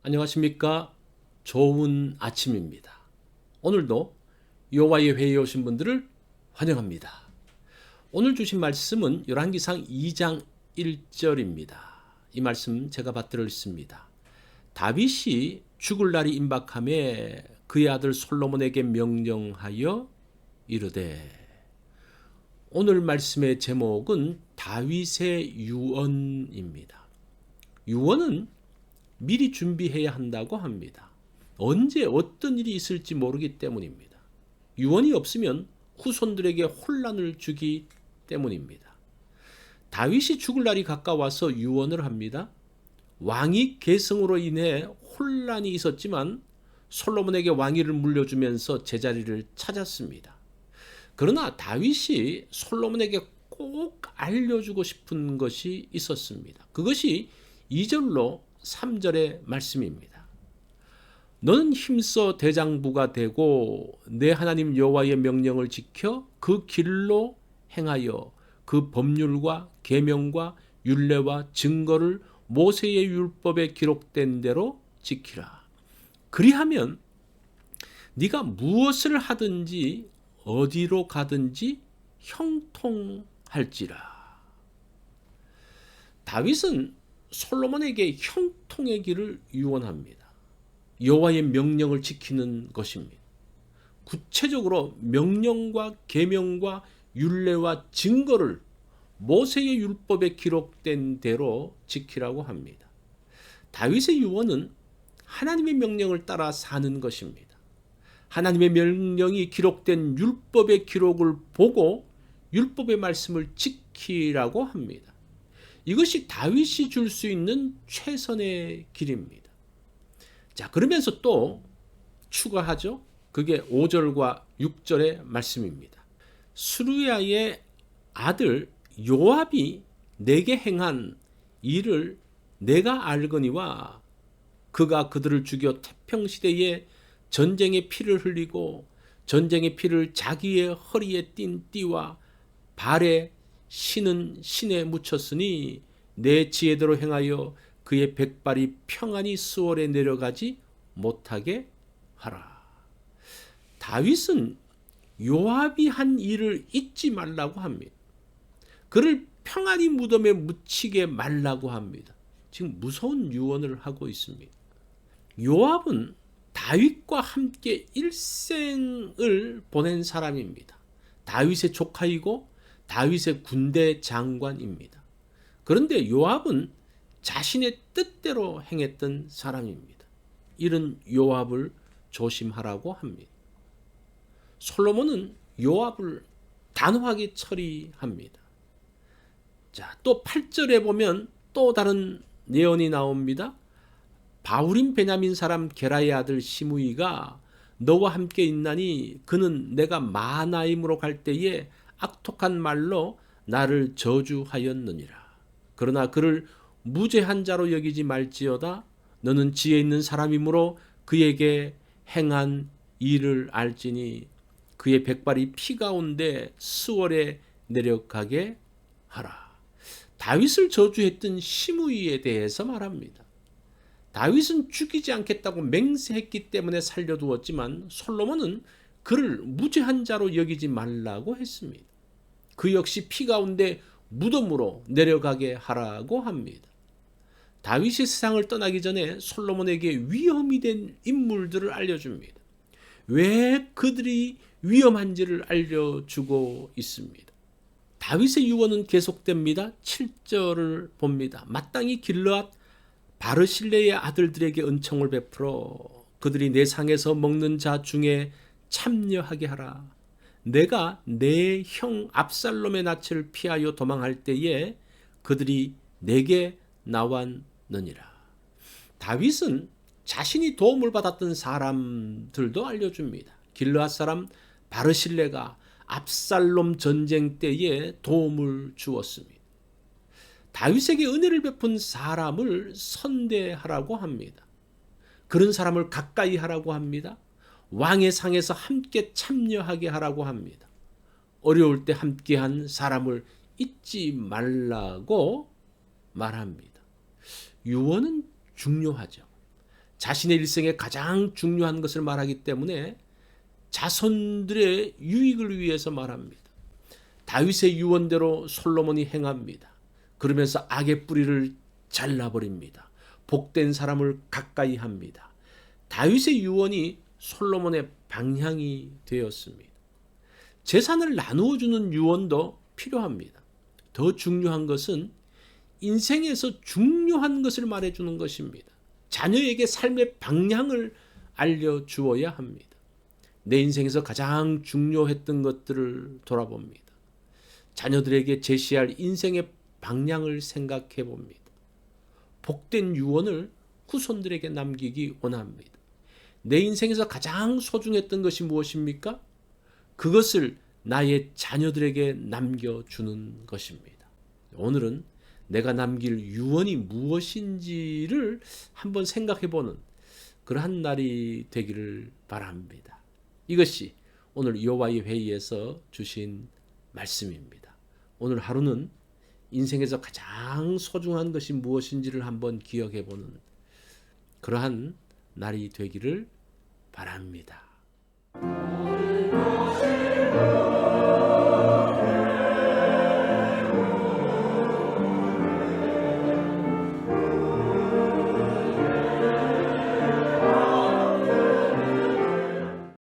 안녕하십니까? 좋은 아침입니다. 오늘도 여호와의 회의에 오신 분들을 환영합니다. 오늘 주신 말씀은 열왕기상 2장 1절입니다. 이 말씀 제가 받들어 있습니다. 다윗이 죽을 날이 임박함에 그의 아들 솔로몬에게 명령하여 이르되. 오늘 말씀의 제목은 다윗의 유언입니다. 유언은 미리 준비해야 한다고 합니다. 언제 어떤 일이 있을지 모르기 때문입니다. 유언이 없으면 후손들에게 혼란을 주기 때문입니다. 다윗이 죽을 날이 가까워서 유언을 합니다. 왕위 계승으로 인해 혼란이 있었지만 솔로몬에게 왕위를 물려주면서 제자리를 찾았습니다. 그러나 다윗이 솔로몬에게 꼭 알려주고 싶은 것이 있었습니다. 그것이 2절로 3절의 말씀입니다. 너는 힘써 대장부가 되고 내 하나님 여호와의 명령을 지켜 그 길로 행하여 그 법률과 계명과 율례와 증거를 모세의 율법에 기록된 대로 지키라. 그리하면 네가 무엇을 하든지 어디로 가든지 형통할지라. 다윗은 솔로몬에게 형통의 길을 유언합니다. 여호와의 명령을 지키는 것입니다. 구체적으로 명령과 계명과 율례와 증거를 모세의 율법에 기록된 대로 지키라고 합니다. 다윗의 유언은 하나님의 명령을 따라 사는 것입니다. 하나님의 명령이 기록된 율법의 기록을 보고 율법의 말씀을 지키라고 합니다. 이것이 다윗이 줄 수 있는 최선의 길입니다. 자, 그러면서 또 추가하죠. 그게 5절과 6절의 말씀입니다. 스루야의 아들 요압이 내게 행한 일을 내가 알거니와 그가 그들을 죽여 태평시대에 전쟁의 피를 흘리고 전쟁의 피를 자기의 허리에 띤 띠와 발에 신은 신에 묻혔으니 내 지혜대로 행하여 그의 백발이 평안히 수월에 내려가지 못하게 하라. 다윗은 요압이 한 일을 잊지 말라고 합니다. 그를 평안히 무덤에 묻히게 말라고 합니다. 지금 무서운 유언을 하고 있습니다. 요압은 다윗과 함께 일생을 보낸 사람입니다. 다윗의 조카이고 다윗의 군대 장관입니다. 그런데 요압은 자신의 뜻대로 행했던 사람입니다. 이런 요압을 조심하라고 합니다. 솔로몬은 요압을 단호하게 처리합니다. 자, 또 8절에 보면 또 다른 예언이 나옵니다. 바후림 베냐민 사람 게라의 아들 시므이가 너와 함께 있나니 그는 내가 마하나임으로 갈 때에 악독한 말로 나를 저주하였느니라. 그러나 그를 무죄한 자로 여기지 말지어다. 너는 지혜 있는 사람이므로 그에게 행한 일을 알지니 그의 백발이 피 가운데 수월에 내려가게 하라. 다윗을 저주했던 시므이에 대해서 말합니다. 다윗은 죽이지 않겠다고 맹세했기 때문에 살려두었지만 솔로몬은 그를 무죄한 자로 여기지 말라고 했습니다. 그 역시 피 가운데 무덤으로 내려가게 하라고 합니다. 다윗이 세상을 떠나기 전에 솔로몬에게 위험이 된 인물들을 알려줍니다. 왜 그들이 위험한지를 알려주고 있습니다. 다윗의 유언은 계속됩니다. 7절을 봅니다. 마땅히 길르앗 바르실레의 아들들에게 은총을 베풀어 그들이 내 상에서 먹는 자 중에 참여하게 하라. 내가 내 형 압살롬의 낯을 피하여 도망할 때에 그들이 내게 나왔느니라. 다윗은 자신이 도움을 받았던 사람들도 알려줍니다. 길르앗 사람 바르실레가 압살롬 전쟁 때에 도움을 주었습니다. 다윗에게 은혜를 베푼 사람을 선대하라고 합니다. 그런 사람을 가까이 하라고 합니다. 왕의 상에서 함께 참여하게 하라고 합니다. 어려울 때 함께한 사람을 잊지 말라고 말합니다. 유언은 중요하죠. 자신의 일생에 가장 중요한 것을 말하기 때문에 자손들의 유익을 위해서 말합니다. 다윗의 유언대로 솔로몬이 행합니다. 그러면서 악의 뿌리를 잘라버립니다. 복된 사람을 가까이 합니다. 다윗의 유언이 솔로몬의 방향이 되었습니다. 재산을 나누어 주는 유언도 필요합니다. 더 중요한 것은 인생에서 중요한 것을 말해주는 것입니다. 자녀에게 삶의 방향을 알려주어야 합니다. 내 인생에서 가장 중요했던 것들을 돌아봅니다. 자녀들에게 제시할 인생의 방향을 생각해 봅니다. 복된 유언을 후손들에게 남기기 원합니다. 내 인생에서 가장 소중했던 것이 무엇입니까? 그것을 나의 자녀들에게 남겨주는 것입니다. 오늘은 내가 남길 유언이 무엇인지를 한번 생각해보는 그러한 날이 되기를 바랍니다. 이것이 오늘 여호와의 회의에서 주신 말씀입니다. 오늘 하루는 인생에서 가장 소중한 것이 무엇인지를 한번 기억해보는 그러한 날이 되기를 바랍니다.